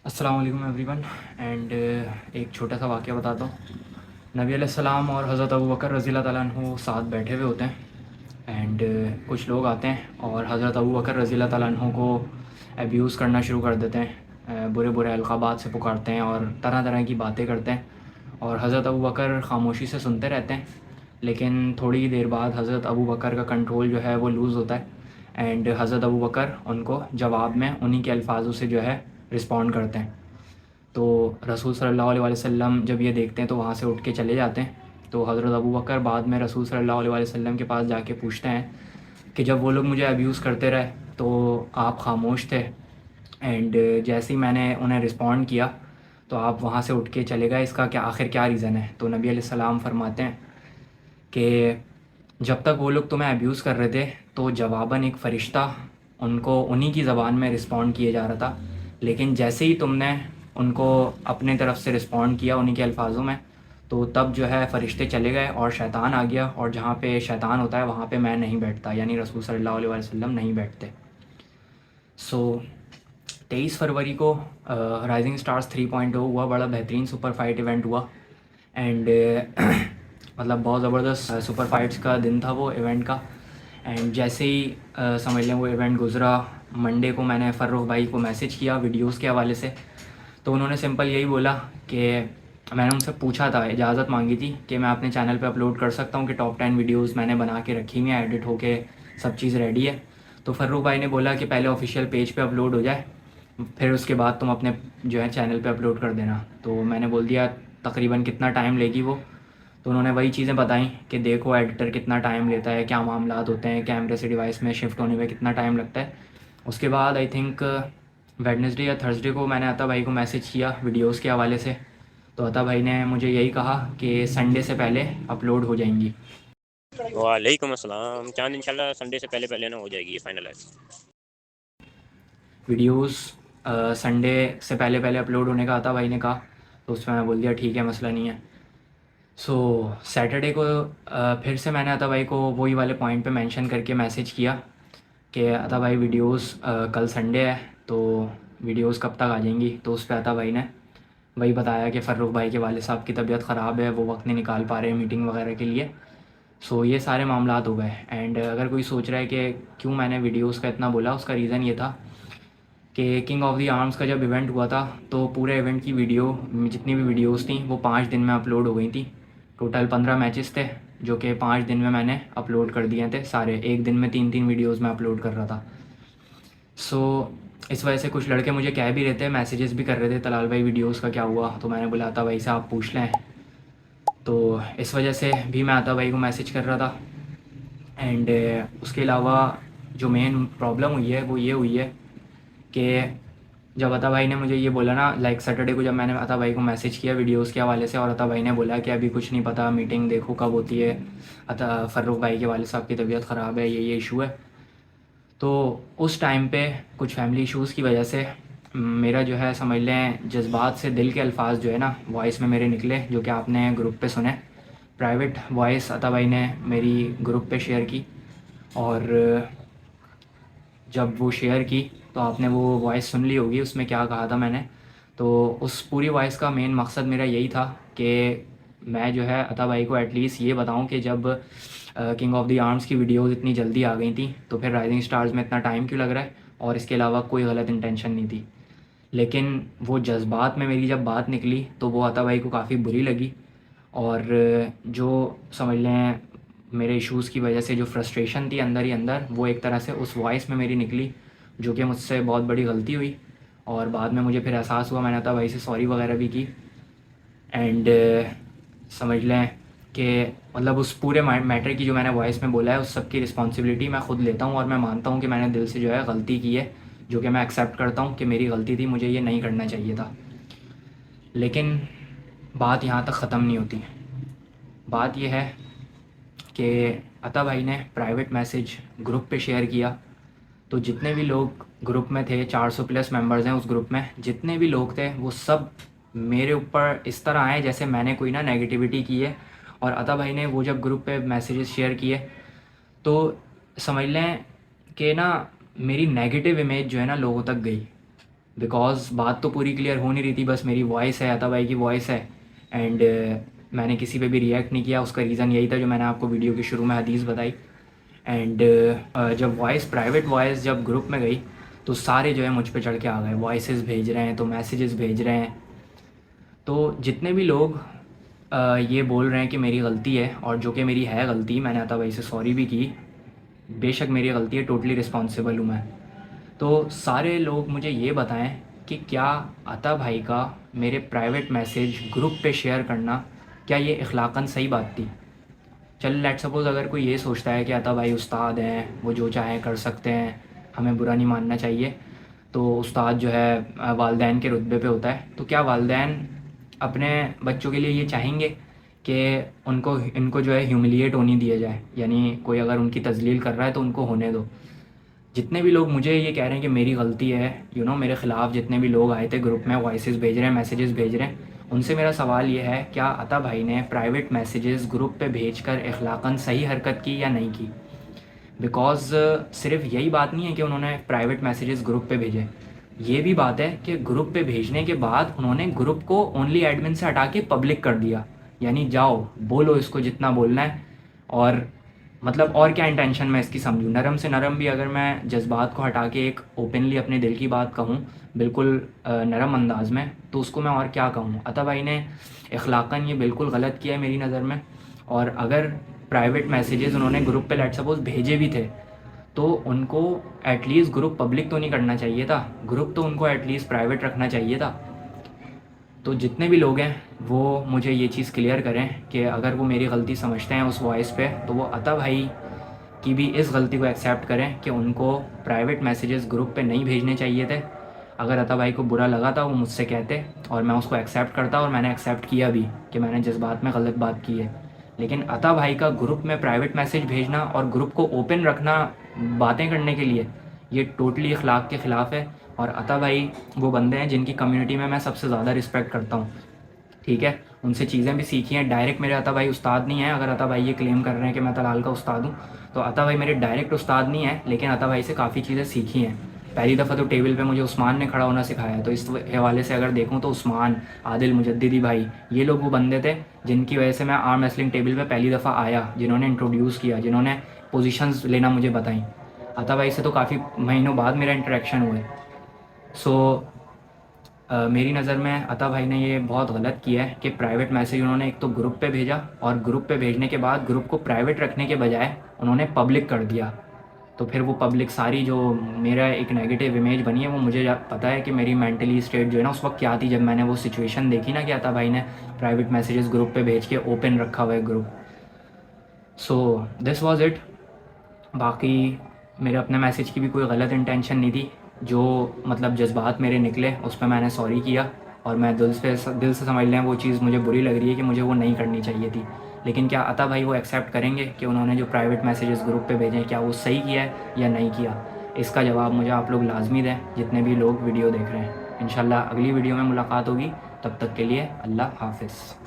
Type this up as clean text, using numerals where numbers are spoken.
अस्सलाम वालेकुम everyone and एक छोटा सा वाक़या बताता हूँ। नबी अलैहिस्सलाम और हज़रत अबू बकर रज़ी अल्लाह ताला अन्हु साथ बैठे हुए होते हैं एंड कुछ लोग आते हैं और हज़रत अबू बकर रज़ी अल्लाह ताला अन्हु को अब्यूज़ करना शुरू कर देते हैं। बुरे बुरे अलक़ाबात से पुकारते हैं और तरह तरह की बातें करते हैं और हज़रत अबू बकर ख़ामोशी से सुनते रहते हैं। लेकिन थोड़ी ही देर बाद हज़रत अबू बकर का कंट्रोल जो है वो लूज़ होता है एंड हज़रत अबू बकर उनको जवाब में उन्हीं के अल्फाजों से जो है रिस्पॉन्ड करते हैं। तो रसूल सल्लल्लाहु अलैहि वसल्लम जब ये देखते हैं तो वहाँ से उठ के चले जाते हैं। तो हज़रत अबू बकर बाद में रसूल सल्लल्लाहु अलैहि वसल्लम के पास जाके पूछते हैं कि जब वो लोग मुझे अब्यूज़ करते रहे तो आप ख़ामोश थे एंड जैसे ही मैंने उन्हें रिस्पॉन्ड किया तो आप वहाँ से उठ के चले गए, इसका क्या आखिर क्या रीज़न है? तो नबी अलैहिस्सलाम फरमाते हैं कि जब तक वो लोग तुम्हें अब्यूज़ कर रहे थे तो जवाबन एक फ़रिश्ता उनको उन्हीं की ज़बान में रिस्पॉन्ड किए जा रहा था, लेकिन जैसे ही तुमने उनको अपने तरफ से रिस्पॉन्ड किया उन्हीं के अल्फाज़ों में, तो तब जो है फ़रिश्ते चले गए और शैतान आ गया, और जहाँ पे शैतान होता है वहाँ पे मैं नहीं बैठता, यानी रसूल सल्लल्लाहु अलैहि वसल्लम नहीं बैठते। सो 23 फरवरी को राइजिंग स्टार्स 3.0 हुआ, बड़ा बेहतरीन सुपर फाइट इवेंट हुआ एंड मतलब बहुत ज़बरदस्त सुपर फाइट्स का दिन था वो इवेंट का। एंड जैसे ही समझ लें वो इवेंट गुज़रा, मंडे को मैंने फ़र्रुख भाई को मैसेज किया वीडियोस के हवाले से। तो उन्होंने सिंपल यही बोला कि मैंने उनसे पूछा था, इजाज़त मांगी थी कि मैं अपने चैनल पे अपलोड कर सकता हूँ कि टॉप 10 वीडियोस मैंने बना के रखी हुई हैं, एडिट होके सब चीज़ रेडी है। तो फ़र्रुख भाई ने बोला कि पहले ऑफिशियल पेज पे अपलोड हो जाए, फिर उसके बाद तुम अपने जो है चैनल पे अपलोड कर देना। तो मैंने बोल दिया तकरीबन कितना टाइम लेगी वो। तो उन्होंने वही चीज़ें बताई कि देखो एडिटर कितना टाइम लेता है, क्या मामलात होते हैं, कैमरे से डिवाइस में शिफ्ट होने में कितना टाइम लगता है। उसके बाद आई थिंक वेडनेसडे या थर्सडे को मैंने अता भाई को मैसेज किया वीडियोस के हवाले से। तो अता भाई ने मुझे यही कहा कि संडे से पहले अपलोड हो जाएंगी वालेकुम अस्सलाम। चांद इंशाल्लाह संडे से पहले पहले ना हो जाएगी ये फाइनलाइज। वीडियोस। संडे से पहले पहले अपलोड होने का अता भाई ने कहा, तो उसमें मैं बोल दिया ठीक है, मसला नहीं है। सो सैटरडे को फिर से मैंने अता भाई को वही वाले पॉइंट पे मेंशन करके मैसेज किया कि अता भाई वीडियोस कल संडे है तो वीडियोस कब तक आ जाएंगी। तो उस पर अता भाई ने वही बताया कि फ़र्रुख भाई के वाले साहब की तबीयत ख़राब है, वो वक्त नहीं निकाल पा रहे मीटिंग वगैरह के लिए। सो ये सारे मामलात हो गए। एंड अगर कोई सोच रहा है कि क्यों मैंने वीडियोस का इतना बोला, उसका रीज़न ये था कि किंग ऑफ द आर्म्स का जब इवेंट हुआ था तो पूरे इवेंट की वीडियो, जितनी भी वीडियोस थी वो 5 दिन में अपलोड हो गई थी। टोटल 15 मैचेस थे जो कि 5 दिन में मैंने अपलोड कर दिए थे सारे। एक दिन में 3-3 वीडियोस में अपलोड कर रहा था। सो इस वजह से कुछ लड़के मुझे कह भी रहे थे, मैसेजेस भी कर रहे थे, तलाल भाई वीडियोस का क्या हुआ। तो मैंने बोला था भाई से आप पूछ लें। तो इस वजह से भी मैं आता भाई को मैसेज कर रहा था। एंड उसके अलावा जो मेन प्रॉब्लम हुई है वो ये हुई है कि जब अता भाई ने मुझे ये बोला ना, लाइक सैटरडे को जब मैंने अता भाई को मैसेज किया वीडियोस के हवाले से, और अता भाई ने बोला कि अभी कुछ नहीं पता, मीटिंग देखो कब होती है, अता फ़र्रुख भाई के वाले साहब की तबीयत ख़राब है, ये इशू है। तो उस टाइम पे कुछ फैमिली इश्यूज़ की वजह से मेरा जो है समझ लें जज्बात से दिल के अल्फाज जो है ना वॉइस में मेरे निकले, जो कि आपने ग्रुप पे सुने। प्राइवेट वॉइस अता भाई ने मेरी ग्रुप पे शेयर की, और जब वो शेयर की तो आपने वो वॉइस सुन ली होगी, उसमें क्या कहा था मैंने। तो उस पूरी वॉइस का मेन मकसद मेरा यही था कि मैं जो है अता भाई को एटलीस्ट ये बताऊं कि जब किंग ऑफ द आर्म्स की वीडियोस इतनी जल्दी आ गई थी तो फिर राइजिंग स्टार्स में इतना टाइम क्यों लग रहा है, और इसके अलावा कोई गलत इंटेंशन नहीं थी। लेकिन वो जज्बात में मेरी जब बात निकली तो वो अता भाई को काफ़ी बुरी लगी, और जो समझ लें मेरे इश्यूज़ की वजह से जो फ्रस्ट्रेशन थी अंदर ही अंदर, वो एक तरह से उस वॉइस में मेरी निकली, जो कि मुझसे बहुत बड़ी गलती हुई। और बाद में मुझे फिर एहसास हुआ, मैंने अता भाई से सॉरी वगैरह भी की। एंड समझ लें कि मतलब उस पूरे मैटर की जो मैंने वॉइस में बोला है उस सब की रिस्पॉन्सिबिलिटी मैं ख़ुद लेता हूँ, और मैं मानता हूँ कि मैंने दिल से जो है गलती की है, जो कि मैं एक्सेप्ट करता हूँ कि मेरी गलती थी, मुझे ये नहीं करना चाहिए था। लेकिन बात यहाँ तक ख़त्म नहीं होती। बात यह है कि अता भाई ने प्राइवेट मैसेज ग्रुप पे शेयर किया, तो जितने भी लोग ग्रुप में थे, 400 प्लस मेंबर्स हैं उस ग्रुप में, जितने भी लोग थे वो सब मेरे ऊपर इस तरह आए जैसे मैंने कोई ना नेगेटिविटी की है। और अता भाई ने वो जब ग्रुप पे मैसेजेस शेयर किए तो समझ लें कि ना मेरी नेगेटिव इमेज जो है ना लोगों तक गई। बिकॉज़ बात तो पूरी क्लियर हो नहीं रही थी, बस मेरी वॉइस है, अता भाई की वॉइस है। एंड मैंने किसी पे भी रिएक्ट नहीं किया। उसका रीज़न यही था जो मैंने आपको वीडियो की शुरू में हदीस बताई। एंड जब वॉइस, प्राइवेट वॉइस जब ग्रुप में गई तो सारे जो है मुझ पे चढ़ के आ गए, वॉइसेस भेज रहे हैं, तो मैसेजेस भेज रहे हैं। तो जितने भी लोग ये बोल रहे हैं कि मेरी गलती है, और जो कि मेरी है गलती, मैंने अता भाई से सॉरी भी की, बेशक मेरी गलती है, टोटली रिस्पॉन्सिबल हूँ मैं। तो सारे लोग मुझे ये बताएं कि क्या अता भाई का मेरे प्राइवेट मैसेज ग्रुप पे शेयर करना, क्या ये इखलाक़न सही बात थी? चल लेट सपोज़ अगर कोई ये सोचता है कि अता भाई उस्ताद हैं, वो जो चाहें कर सकते हैं, हमें बुरा नहीं मानना चाहिए, तो उस्ताद जो है वालदैन के रुतबे पे होता है, तो क्या वालदैन अपने बच्चों के लिए ये चाहेंगे कि इनको जो है ह्यूमिलिएट होने दिया जाए? यानी कोई अगर उनकी तजलील कर रहा है तो उनको होने दो। जितने भी लोग मुझे ये कह रहे हैं कि मेरी गलती है, मेरे ख़िलाफ़ जितने भी लोग आए थे ग्रुप में, वॉइसेस भेज रहे हैं, मैसेजेस भेज रहे हैं, उनसे मेरा सवाल ये है, क्या अता भाई ने प्राइवेट मैसेजेस ग्रुप पे भेजकर इखलाक़न सही हरकत की या नहीं की? बिकॉज़ सिर्फ यही बात नहीं है कि उन्होंने प्राइवेट मैसेजेस ग्रुप पे भेजे, ये भी बात है कि ग्रुप पे भेजने के बाद उन्होंने ग्रुप को ओनली एडमिन से हटा के पब्लिक कर दिया। यानी जाओ बोलो इसको जितना बोलना है। और मतलब और क्या इंटेंशन मैं इसकी समझूँ? नरम से नरम भी अगर मैं जज्बात को हटा के एक ओपनली अपने दिल की बात कहूँ, बिल्कुल नरम अंदाज में, तो उसको मैं और क्या कहूँ? अता भाई ने इखलाक़न ये बिल्कुल गलत किया है मेरी नज़र में। और अगर प्राइवेट मैसेजेस उन्होंने ग्रुप पे लेट सपोज़ भेजे भी थे, तो उनको एटलीस्ट ग्रुप पब्लिक तो नहीं करना चाहिए था, ग्रुप तो उनको एटलीस्ट प्राइवेट रखना चाहिए था। तो जितने भी लोग हैं वो मुझे ये चीज़ क्लियर करें कि अगर वो मेरी गलती समझते हैं उस वॉइस पे, तो वो अता भाई की भी इस गलती को एक्सेप्ट करें कि उनको प्राइवेट मैसेजेस ग्रुप पे नहीं भेजने चाहिए थे। अगर अता भाई को बुरा लगा था वो मुझसे कहते और मैं उसको एक्सेप्ट करता, और मैंने एक्सेप्ट किया भी कि मैंने जिस बात में गलत बात की है। लेकिन अता भाई का ग्रुप में प्राइवेट मैसेज भेजना और ग्रुप को ओपन रखना बातें करने के लिए, ये टोटली अखलाक के ख़िलाफ़ है। और अता भाई वो बंदे हैं जिनकी कम्युनिटी में मैं सबसे ज़्यादा रिस्पेक्ट करता हूँ, ठीक है? उनसे चीज़ें भी सीखी हैं। डायरेक्ट मेरे अता भाई उस्ताद नहीं है। अगर अता भाई ये क्लेम कर रहे हैं कि मैं तलाल का उस्ताद हूँ, तो अता भाई मेरे डायरेक्ट उस्ताद नहीं है, लेकिन अता भाई से काफ़ी चीज़ें सीखी हैं। पहली दफ़ा तो टेबल पे मुझे उस्मान ने खड़ा होना सिखाया, तो इस हवाले से अगर देखूँ तो उस्मान, आदिल मुजद्दिदी भाई, ये लोग वो बंदे थे जिनकी वजह से मैं आर्म रेसलिंग टेबल पे पहली दफ़ा आया, जिन्होंने इंट्रोड्यूस किया, जिन्होंने पोजीशंस लेना मुझे बताई। अता भाई से तो काफ़ी महीनों बाद मेरा इंटरेक्शन हुआ है। सो मेरी नज़र में अता भाई ने ये बहुत गलत किया है कि प्राइवेट मैसेज उन्होंने एक तो ग्रुप पे भेजा, और ग्रुप पे भेजने के बाद ग्रुप को प्राइवेट रखने के बजाय उन्होंने पब्लिक कर दिया। तो फिर वो पब्लिक सारी जो मेरा एक नेगेटिव इमेज बनी है, वो मुझे पता है कि मेरी मेंटली स्टेट जो है ना उस वक्त क्या थी, जब मैंने वो सिचुएशन देखी ना कि अता भाई ने प्राइवेट मैसेजेस ग्रुप पे भेज के ओपन रखा हुआ है group. So this was it. बाकी मेरे अपने मैसेज की भी कोई गलत इंटेंशन नहीं थी। जो मतलब जज्बात मेरे निकले उस पर मैंने सॉरी किया, और मैं दिल से समझ लें वो चीज़ मुझे बुरी लग रही है कि मुझे वो नहीं करनी चाहिए थी। लेकिन क्या अता भाई वो एक्सेप्ट करेंगे कि उन्होंने जो प्राइवेट मैसेजेस ग्रुप पे भेजे, क्या वो सही किया है या नहीं किया? इसका जवाब मुझे आप लोग लाजमी दें, जितने भी लोग वीडियो देख रहे हैं। इंशाल्लाह अगली वीडियो में मुलाकात होगी, तब तक के लिए अल्लाह हाफ़िज़।